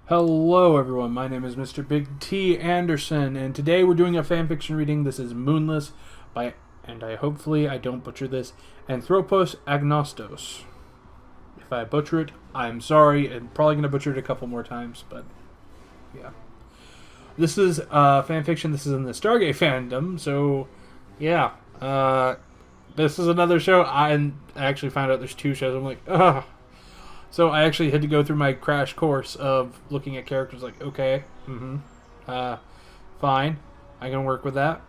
Hello everyone, my name is Mr. Big T Anderson, and today we're doing a fanfiction reading. This is Moonless by, and hopefully I don't butcher this, Anthropos Agnostos. If I butcher it, I'm sorry. I'm probably going to butcher it a couple more times, but yeah. This is fanfiction. This is in the Stargate fandom, so yeah. This is another show. I actually found out there's two shows. I'm like, ugh. So I actually had to go through my crash course of looking at characters like, okay, fine, I can work with that.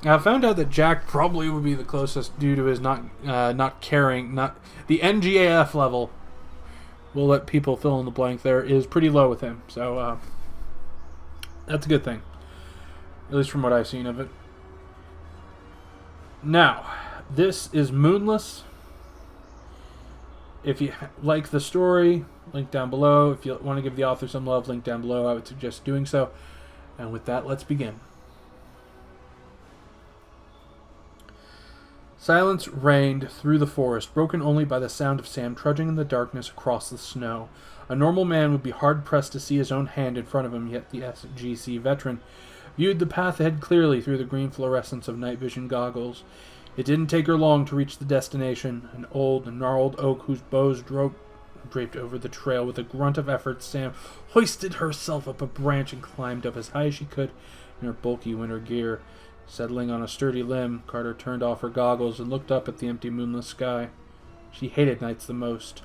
I found out that Jack probably would be the closest due to his not caring, not the NGAF level. We'll let people fill in the blank there, is pretty low with him. So that's a good thing, at least from what I've seen of it. Now, this is Moonless. If you like the story, link down below. If you want to give the author some love, link down below. I would suggest doing so. And with that, let's begin. Silence reigned through the forest, broken only by the sound of Sam trudging in the darkness across the snow. A normal man would be hard-pressed to see his own hand in front of him, yet the SGC veteran viewed the path ahead clearly through the green fluorescence of night vision goggles. It didn't take her long to reach the destination, an old and gnarled oak whose boughs draped over the trail. With a grunt of effort, Sam hoisted herself up a branch and climbed up as high as she could in her bulky winter gear. Settling on a sturdy limb, Carter turned off her goggles and looked up at the empty moonless sky. She hated nights the most.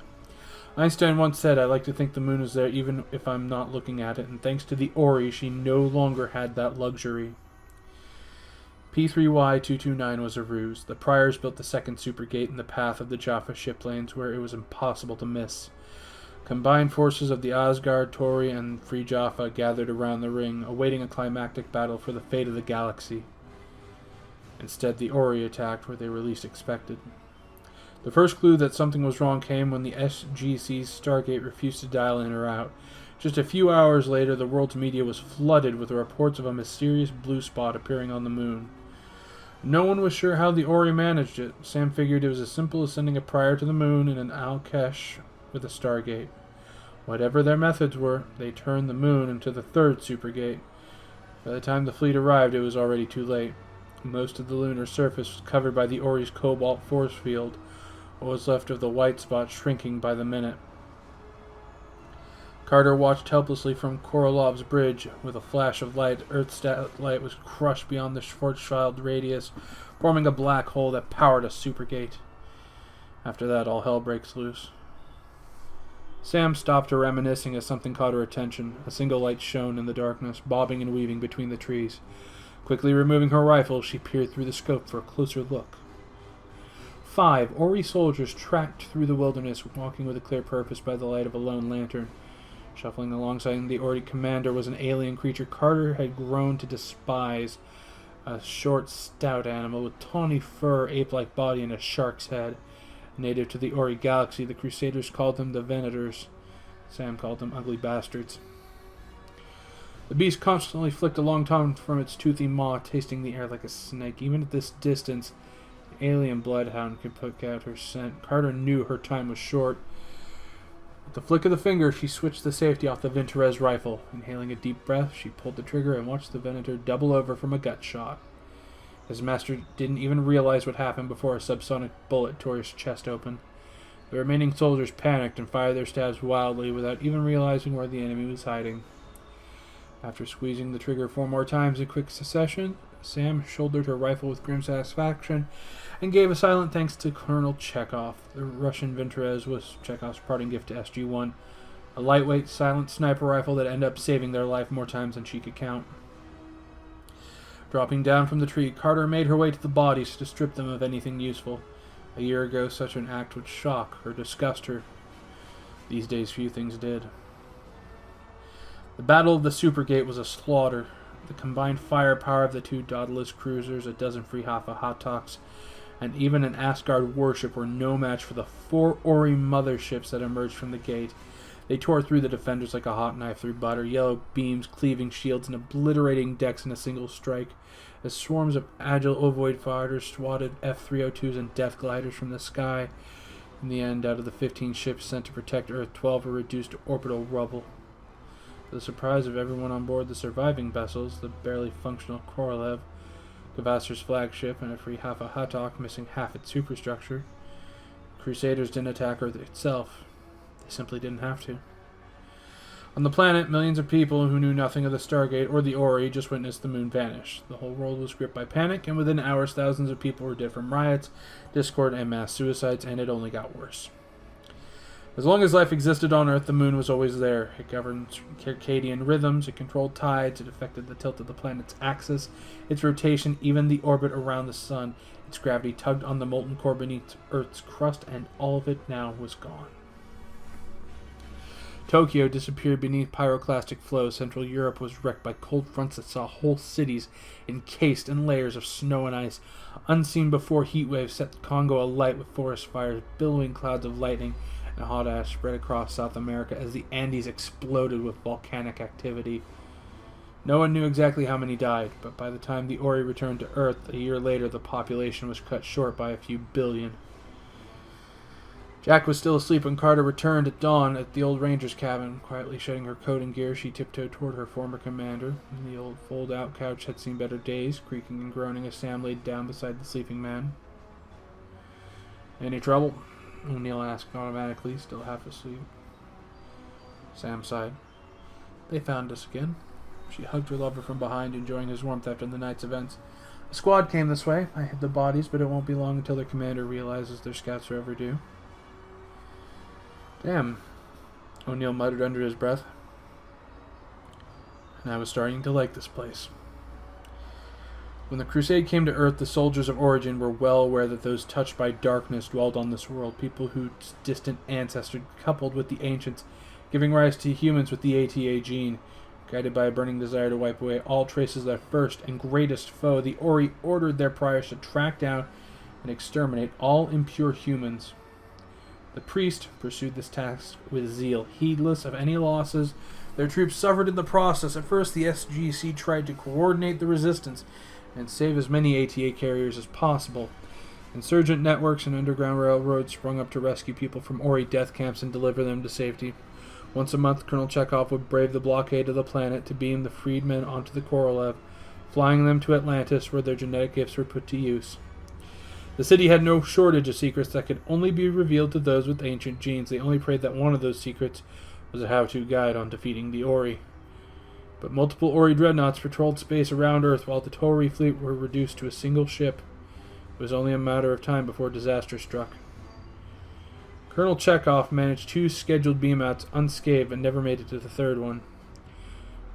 Einstein once said, "I like to think the moon is there even if I'm not looking at it," and thanks to the Ori, she no longer had that luxury. P3Y229 was a ruse. The Priors built the second supergate in the path of the Jaffa ship lanes where it was impossible to miss. Combined forces of the Asgard, Tori, and Free Jaffa gathered around the ring, awaiting a climactic battle for the fate of the galaxy. Instead, the Ori attacked where they were least expected. The first clue that something was wrong came when the SGC's Stargate refused to dial in or out. Just a few hours later, the world's media was flooded with reports of a mysterious blue spot appearing on the moon. No one was sure how the Ori managed it. Sam figured it was as simple as sending a Prior to the moon and an Al-Kesh with a Stargate. Whatever their methods were, they turned the moon into the third supergate. By the time the fleet arrived, it was already too late. Most of the lunar surface was covered by the Ori's cobalt force field. What was left of the white spot shrinking by the minute. Carter watched helplessly from Korolov's bridge. With a flash of light, Earth's light was crushed beyond the Schwarzschild radius, forming a black hole that powered a supergate. After that, all hell breaks loose. Sam stopped her reminiscing as something caught her attention. A single light shone in the darkness, bobbing and weaving between the trees. Quickly removing her rifle, she peered through the scope for a closer look. 5 Ori soldiers tracked through the wilderness, walking with a clear purpose by the light of a lone lantern. Shuffling alongside the Ori commander was an alien creature Carter had grown to despise. A short, stout animal with tawny fur, ape-like body, and a shark's head. Native to the Ori galaxy, the Crusaders called them the Venators. Sam called them ugly bastards. The beast constantly flicked a long tongue from its toothy maw, tasting the air like a snake. Even at this distance, the alien bloodhound could pick out her scent. Carter knew her time was short. With the flick of the finger, she switched the safety off the Vintorez rifle. Inhaling a deep breath, she pulled the trigger and watched the Venator double over from a gut shot. His master didn't even realize what happened before a subsonic bullet tore his chest open. The remaining soldiers panicked and fired their stabs wildly without even realizing where the enemy was hiding. After squeezing the trigger 4 more times in quick succession, Sam shouldered her rifle with grim satisfaction and gave a silent thanks to Colonel Chekhov. The Russian Vintorez was Chekhov's parting gift to SG-1, a lightweight, silent sniper rifle that ended up saving their life more times than she could count. Dropping down from the tree, Carter made her way to the bodies to strip them of anything useful. A year ago, such an act would shock or disgust her. These days, few things did. The Battle of the Supergate was a slaughter. The combined firepower of the 2 Daedalus cruisers, a dozen Free Jaffa hot-talks, and even an Asgard warship were no match for the 4 Ori motherships that emerged from the gate. They tore through the defenders like a hot knife through butter, yellow beams cleaving shields and obliterating decks in a single strike, as swarms of agile ovoid fighters swatted F-302s and death gliders from the sky. In the end, out of the 15 ships sent to protect Earth, 12 were reduced to orbital rubble. To the surprise of everyone on board the surviving vessels, the barely functional Korolev, Kvasir's flagship, and a free half a Hatok missing half its superstructure, Crusaders didn't attack Earth itself. They simply didn't have to. On the planet, millions of people who knew nothing of the Stargate or the Ori just witnessed the moon vanish. The whole world was gripped by panic, and within hours thousands of people were dead from riots, discord, and mass suicides, and it only got worse. As long as life existed on Earth, the moon was always there. It governed circadian rhythms, it controlled tides, it affected the tilt of the planet's axis, its rotation, even the orbit around the sun. Its gravity tugged on the molten core beneath Earth's crust, and all of it now was gone. Tokyo disappeared beneath pyroclastic flow. Central Europe was wrecked by cold fronts that saw whole cities encased in layers of snow and ice. Unseen before, heat waves set Congo alight with forest fires, billowing clouds of lightning, and hot ash spread across South America as the Andes exploded with volcanic activity. No one knew exactly how many died, but by the time the Ori returned to Earth a year later, the population was cut short by a few billion. Jack was still asleep when Carter returned at dawn at the old ranger's cabin. Quietly shedding her coat and gear, she tiptoed toward her former commander. The old fold-out couch had seen better days, creaking and groaning as Sam laid down beside the sleeping man. "Any trouble?" O'Neill asked automatically, still half asleep. Sam sighed. "They found us again." She hugged her lover from behind, enjoying his warmth after the night's events. "A squad came this way. I hid the bodies, but it won't be long until their commander realizes their scouts are overdue." "Damn," O'Neill muttered under his breath. "And I was starting to like this place." When the Crusade came to Earth, the soldiers of Origin were well aware that those touched by darkness dwelled on this world, people whose distant ancestors coupled with the ancients, giving rise to humans with the ATA gene. Guided by a burning desire to wipe away all traces of their first and greatest foe, the Ori ordered their priors to track down and exterminate all impure humans. The priest pursued this task with zeal, heedless of any losses their troops suffered in the process. At first, the SGC tried to coordinate the resistance and save as many ATA carriers as possible. Insurgent networks and underground railroads sprung up to rescue people from Ori death camps and deliver them to safety. Once a month, Colonel Chekhov would brave the blockade of the planet to beam the freedmen onto the Korolev, flying them to Atlantis where their genetic gifts were put to use. The city had no shortage of secrets that could only be revealed to those with ancient genes. They only prayed that one of those secrets was a how-to guide on defeating the Ori. But multiple Ori dreadnoughts patrolled space around Earth while the Tori fleet were reduced to a single ship. It was only a matter of time before disaster struck. Colonel Chekhov managed 2 scheduled beam-outs unscathed but never made it to the third one.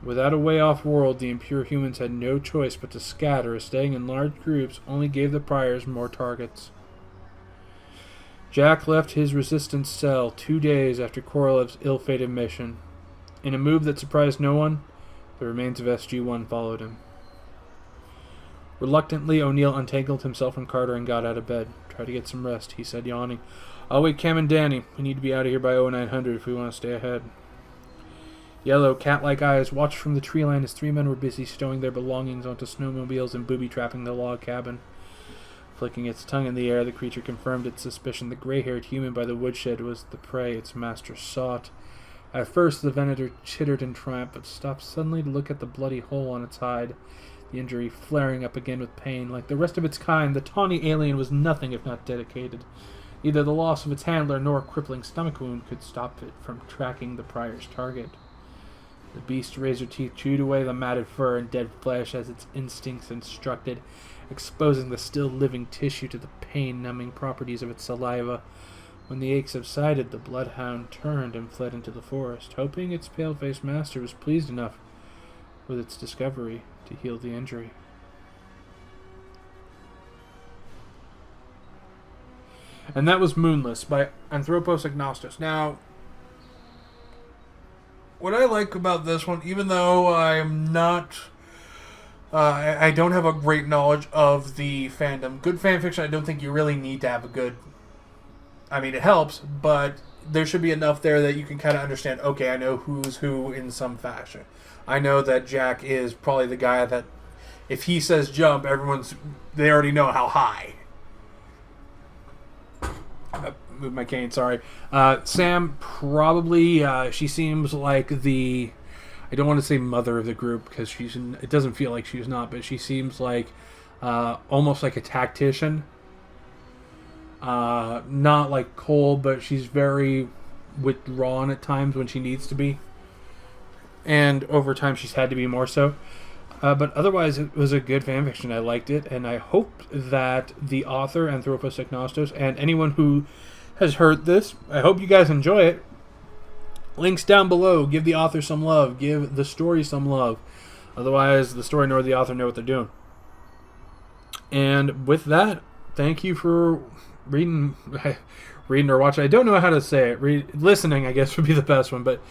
Without a way off-world, the impure humans had no choice but to scatter, as staying in large groups only gave the priors more targets. Jack left his resistance cell 2 days after Korolev's ill-fated mission. In a move that surprised no one, the remains of SG-1 followed him. Reluctantly, O'Neill untangled himself from Carter and got out of bed. "Try to get some rest," he said, yawning. "I'll wake Cam and Danny. We need to be out of here by 0900 if we want to stay ahead." Yellow, cat-like eyes watched from the tree line as 3 men were busy stowing their belongings onto snowmobiles and booby-trapping the log cabin. Flicking its tongue in the air, the creature confirmed its suspicion. The gray-haired human by the woodshed was the prey its master sought. At first, the Venator chittered in triumph, but stopped suddenly to look at the bloody hole on its hide, the injury flaring up again with pain. Like the rest of its kind, the tawny alien was nothing if not dedicated. Neither the loss of its handler nor a crippling stomach wound could stop it from tracking the prior's target. The beast's razor teeth chewed away the matted fur and dead flesh as its instincts instructed, exposing the still living tissue to the pain-numbing properties of its saliva. When the ache subsided, the bloodhound turned and fled into the forest, hoping its pale-faced master was pleased enough with its discovery to heal the injury. And that was Moonless by Anthropos Agnostos. Now, what I like about this one, even though I'm not, I don't have a great knowledge of the fandom. Good fan fiction, I don't think you really need to have a good, I mean, it helps, but there should be enough there that you can kind of understand, okay, I know who's who in some fashion. I know that Jack is probably the guy that, if he says jump, they already know how high. move my cane. Sorry. Sam probably. She seems like the. I don't want to say mother of the group because she's. It doesn't feel like she's not, but she seems like almost like a tactician. Not like cold, but she's very withdrawn at times when she needs to be. And over time, she's had to be more so. But otherwise, it was a good fanfiction. I liked it, and I hope that the author, Anthropos Agnostos, and anyone who has heard this, I hope you guys enjoy it. Links down below. Give the author some love. Give the story some love. Otherwise, the story nor the author know what they're doing. And with that, thank you for reading or watching. I don't know how to say it. Listening, I guess, would be the best one, but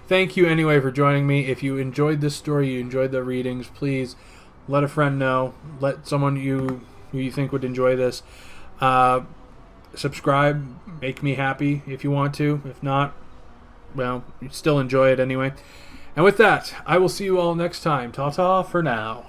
thank you anyway for joining me. If you enjoyed this story, you enjoyed the readings, please let a friend know. Let someone who you think would enjoy this. Subscribe. Make me happy if you want to. If not, well, you still enjoy it anyway. And with that, I will see you all next time. Ta-ta for now.